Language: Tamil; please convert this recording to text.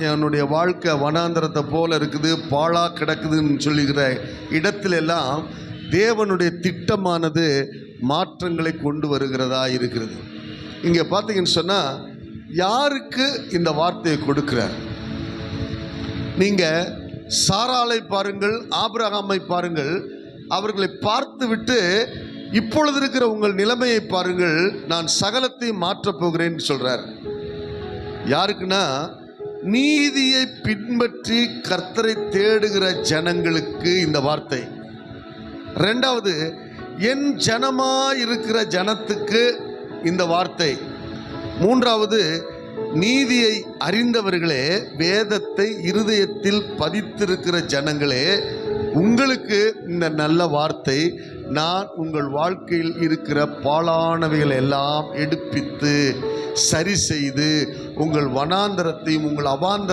என்னுடைய வாழ்க்கை வனாந்தரத்தை போல இருக்குது, பாழா கிடக்குதுன்னு சொல்லுகிற இடத்துல எல்லாம் தேவனுடைய திட்டமானது மாற்றங்களை கொண்டு வருகிறதா இருக்கிறது. இங்கே பார்த்தீங்கன்னு சொன்னால், யாருக்கு இந்த வார்த்தையை கொடுக்கிறார்? நீங்கள் சாராளை பாருங்கள், ஆபிரகாமை பாருங்கள். அவர்களை பார்த்து விட்டு இப்பொழுது இருக்கிற உங்கள் நிலைமையை பாருங்கள், நான் சகலத்தையும் மாற்றப் போகிறேன்னு சொல்கிறார். யாருக்குன்னா, நீதியை பின்பற்றி கர்த்தரை தேடுகிற ஜனங்களுக்கு இந்த வார்த்தை. ரெண்டாவது, என் ஜனமாயிருக்கிற ஜனத்துக்கு இந்த வார்த்தை. மூன்றாவது, நீதியை அறிந்தவர்களே, வேதத்தை இருதயத்தில் பதித்திருக்கிற ஜனங்களே, உங்களுக்கு இந்த நல்ல வார்த்தை. நான் உங்கள் வாழ்க்கையில் இருக்கிற பாழானவைகளை எல்லாம் எடுப்பித்து சரி செய்து உங்கள் வனாந்தரத்தையும் உங்கள் அவாந்தர